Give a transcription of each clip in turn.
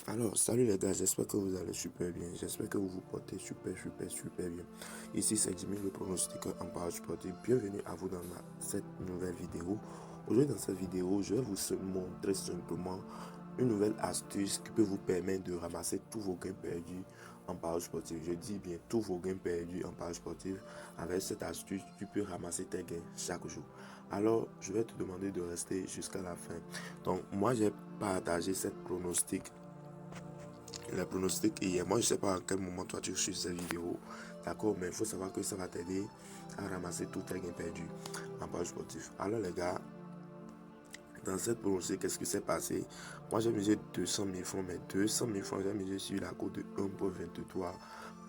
Alors, salut les gars, j'espère que vous allez super bien. J'espère que vous vous portez super bien. Ici, c'est Jimmy, le pronostiqueur en page sportif. Bienvenue à vous dans cette nouvelle vidéo. Aujourd'hui, dans cette vidéo, je vais vous montrer simplement une nouvelle astuce qui peut vous permettre de ramasser tous vos gains perdus en page sportive. Je dis bien tous vos gains perdus en page sportive. Avec cette astuce, tu peux ramasser tes gains chaque jour. Alors, je vais te demander de rester jusqu'à la fin. Donc, moi, j'ai partagé cette pronostic les pronostics hier. Moi, je sais pas à quel moment toi tu suis cette vidéo. D'accord, mais il faut savoir que ça va t'aider à ramasser tous tes gains perdus en page sportif. Alors, les gars, dans cette pronostic, qu'est-ce qui s'est passé? Moi, j'ai misé 200 000 francs, mais 200 000 francs, j'ai misé sur la cote de 1,23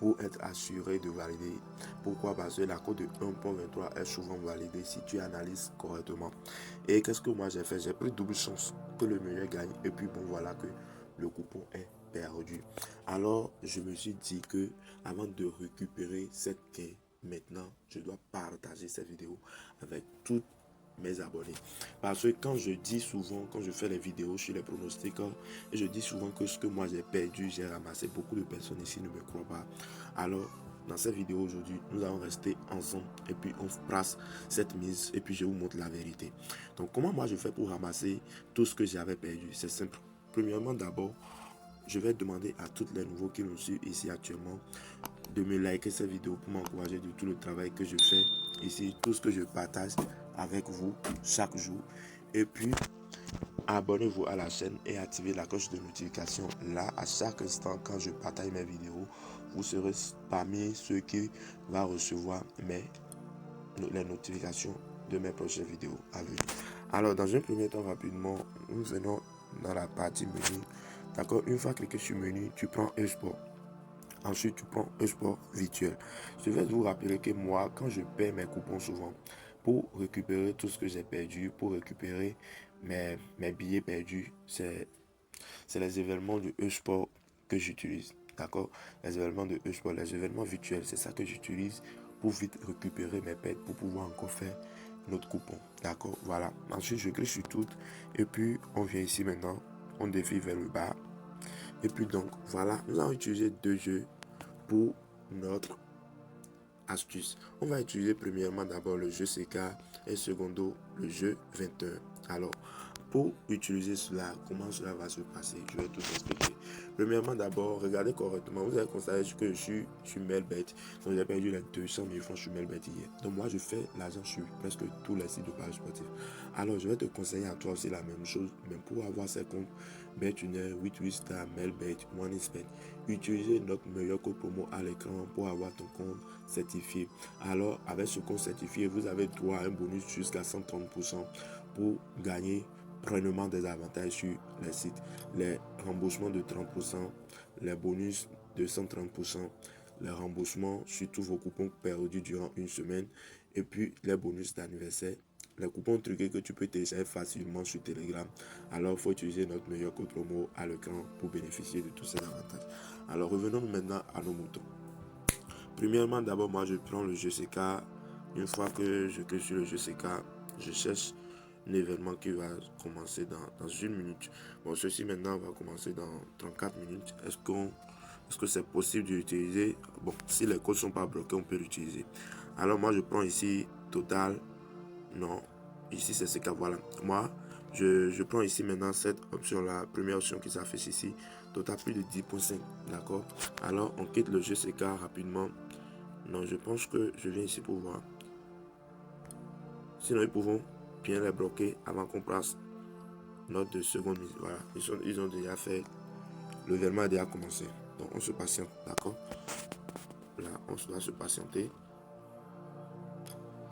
pour être assuré de valider. Pourquoi? Parce que la cote de 1,23 est souvent validée si tu analyses correctement. Et qu'est-ce que moi j'ai fait? J'ai pris double chance que le meilleur gagne. Et puis bon, voilà que le coupon est perdu. Alors, je me suis dit que avant de récupérer cette gain, maintenant, je dois partager cette vidéo avec toutes mes abonnés. Parce que quand je dis souvent, quand je fais les vidéos sur les pronostics, et je dis souvent que ce que moi j'ai perdu, j'ai ramassé. Beaucoup de personnes ici ne me croient pas. Alors, dans cette vidéo aujourd'hui, nous allons rester ensemble et puis on place cette mise et puis je vous montre la vérité. Donc, comment moi je fais pour ramasser tout ce que j'avais perdu? C'est simple. Premièrement, d'abord, je vais demander à tous les nouveaux qui nous suivent ici actuellement de me liker cette vidéo pour m'encourager de tout le travail que je fais ici, tout ce que je partage avec vous chaque jour. Et puis, abonnez-vous à la chaîne et activez la cloche de notification. Là, à chaque instant, quand je partage mes vidéos, vous serez parmi ceux qui vont recevoir les notifications de mes prochaines vidéos à venir. Alors, dans un premier temps, rapidement, nous venons dans la partie menu. D'accord, une fois cliqué sur menu, tu prends e-sport. Ensuite, tu prends un sport virtuel. Je vais vous rappeler que moi, quand je perds mes coupons souvent, pour récupérer tout ce que j'ai perdu, pour récupérer mes billets perdus, c'est les événements de e-sport que j'utilise. D'accord? Les événements de e-sport, les événements virtuels, c'est ça que j'utilise pour vite récupérer mes pertes, pour pouvoir encore faire notre coupon. D'accord? Voilà. Ensuite, je clique sur tout. Et puis, on vient ici maintenant. On défile vers le bas. Et puis donc, voilà, nous allons utiliser deux jeux pour notre astuce. On va utiliser premièrement d'abord le jeu CK et secondo le jeu 21. Alors, pour utiliser cela, comment cela va se passer? Je vais tout expliquer. Premièrement, d'abord, regardez correctement. Vous allez constater que je suis sur Melbet. Donc, j'ai perdu les 200 000 francs sur Melbet hier. Donc, moi, je fais l'argent sur presque tous les sites de page sportifs. Alors, je vais te conseiller à toi aussi la même chose. Mais pour avoir ces comptes BetUnner, 88star, Melbet, OneXBet, utilisez notre meilleur code promo à l'écran pour avoir ton compte certifié. Alors, avec ce compte certifié, vous avez droit à un bonus jusqu'à 130% pour gagner pleinement des avantages sur les sites, les remboursements de 30%, les bonus de 130%, les remboursements sur tous vos coupons perdus durant une semaine et puis les bonus d'anniversaire, les coupons truqués que tu peux télécharger facilement sur Telegram. Alors, il faut utiliser notre meilleur code promo à l'écran pour bénéficier de tous ces avantages. Alors, revenons maintenant à nos moutons. Premièrement, d'abord, moi, je prends le jeu CK. Une fois que je clique sur le jeu CK, je cherche un événement qui va commencer dans une minute. Bon, ceci maintenant va commencer dans 34 minutes. Est-ce que c'est possible d'utiliser? Bon, si les codes ne sont pas bloqués, on peut l'utiliser. Alors, moi, je prends ici Total. Non, ici, c'est CK. Voilà. Moi, je prends ici maintenant cette option-là. Première option qui s'affiche ici. Total plus de 10,5. D'accord? Alors, on quitte le jeu CK rapidement. Non, je pense que je viens ici pour voir. Sinon, ils pouvons bien les bloquer avant qu'on passe notre de seconde mise. Voilà, ils ont déjà fait. Le verment a déjà commencé. Donc, on se patiente, d'accord? Là, on doit se patienter.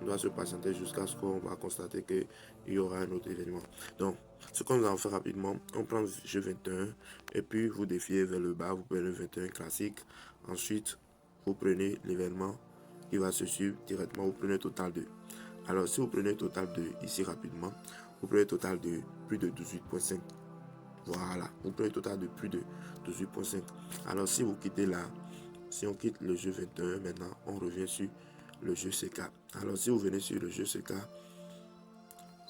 On doit se patienter jusqu'à ce qu'on va constater qu'il y aura un autre événement. Donc, ce qu'on va faire rapidement, on prend le jeu 21 et puis vous défiez vers le bas, vous prenez le 21 classique. Ensuite, vous prenez l'événement qui va se suivre directement, vous prenez total 2. Alors, si vous prenez total 2 ici rapidement, vous prenez total de plus de 18,5. Voilà, vous prenez total de plus de 18,5. Alors, si vous quittez là, si on quitte le jeu 21, maintenant, on revient sur le jeu CK. Alors, si vous venez sur le jeu CK,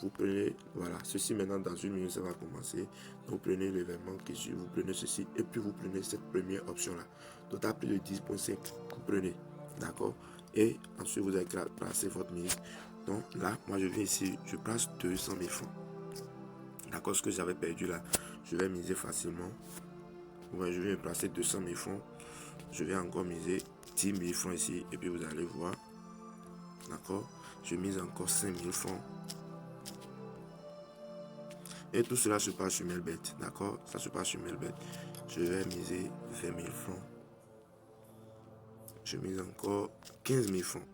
vous prenez, voilà, ceci maintenant dans 1 minute ça va commencer. Vous prenez l'événement qui suit, vous prenez ceci et puis vous prenez cette première option là. Total plus de 10.5, vous prenez, d'accord. Et ensuite vous allez placer votre mise. Donc là, moi je viens ici, je place 200 000 francs. D'accord, ce que j'avais perdu là, je vais miser facilement. Ouais, je vais placer 200 000 francs. Je vais encore miser 10 000 francs ici et puis vous allez voir. D'accord, je mise encore 5 000 francs. Et tout cela se passe sur Melbet. D'accord, ça se passe sur Melbet. Je vais miser 20 000 francs. Je mise encore 15 000 francs.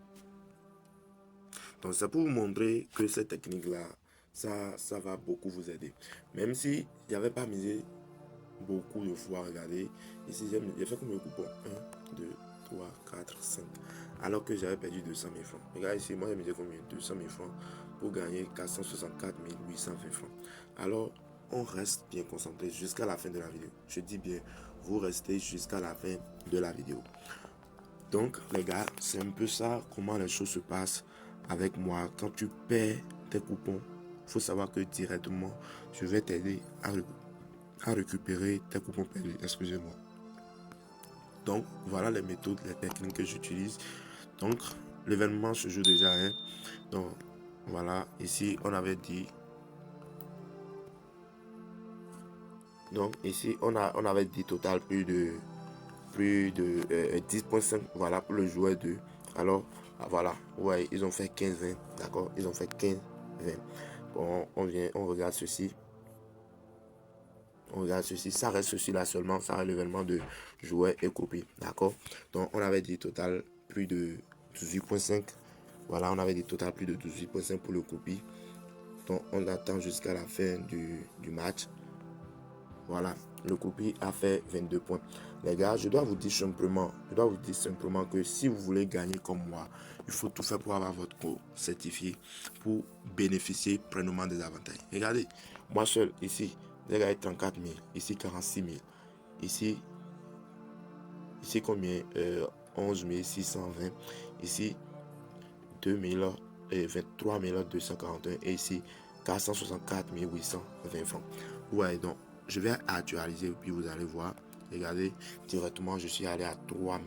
Donc, ça pour vous montrer que cette technique-là, ça va beaucoup vous aider. Même si il n'y avait pas misé beaucoup de fois, regardez. Ici, j'ai fait combien de coupons 1, 2, 3, 4, 5. Alors que j'avais perdu 200 000 francs. Regardez ici, moi j'ai misé combien 200 000 francs pour gagner 464 820 francs. Alors, on reste bien concentré jusqu'à la fin de la vidéo. Je dis bien, vous restez jusqu'à la fin de la vidéo. Donc, les gars, c'est un peu ça, comment les choses se passent avec moi. Quand tu perds tes coupons, il faut savoir que directement, je vais t'aider à récupérer tes coupons perdus. Excusez-moi. Donc, voilà les méthodes, les techniques que j'utilise. Donc, l'événement se joue déjà. Donc, voilà. Ici, on avait dit... Donc, ici, on avait dit total plus de 10.5. Voilà, pour le joueur 2. Alors, voilà. Ouais, ils ont fait 15-20. D'accord? Ils ont fait 15-20. Bon, on regarde ceci. On regarde ceci, ça reste ceci là seulement, ça reste l'événement de jouets et copies, d'accord. Donc on avait dit total plus de 18.5, voilà, on avait dit total plus de 18.5 pour le copie. Donc on attend jusqu'à la fin du match. Voilà, le copie a fait 22 points. Les gars, je dois vous dire simplement que si vous voulez gagner comme moi, il faut tout faire pour avoir votre code certifié, pour bénéficier pleinement des avantages. Regardez, moi seul ici, j'ai gagné 34 000, ici 46 000, ici combien 11 620, ici 23 241 et ici 464 820 francs. Ouais, donc je vais actualiser et puis vous allez voir. Regardez, directement je suis allé à 3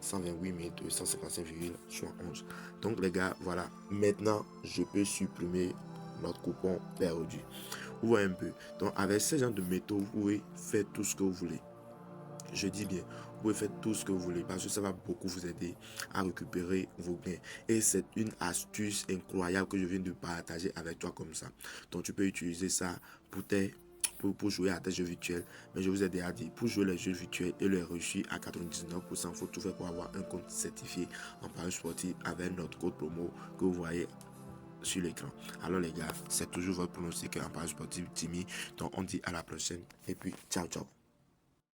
128 255,71. Donc les gars, voilà. Maintenant, je peux supprimer notre coupon perdu. Vous voyez un peu. Donc avec ce genre de méthode, vous pouvez faire tout ce que vous voulez. Je dis bien, vous pouvez faire tout ce que vous voulez parce que ça va beaucoup vous aider à récupérer vos gains. Et c'est une astuce incroyable que je viens de partager avec toi comme ça. Donc tu peux utiliser ça pour jouer à tes jeux virtuels. Mais je vous ai déjà dit, pour jouer les jeux virtuels et les réussir à 99%, il faut tout faire pour avoir un compte certifié en paris sportif avec notre code promo que vous voyez sur l'écran. Alors les gars, c'est toujours votre pronostic en paris sportif Timmy. Donc on dit à la prochaine et puis ciao ciao.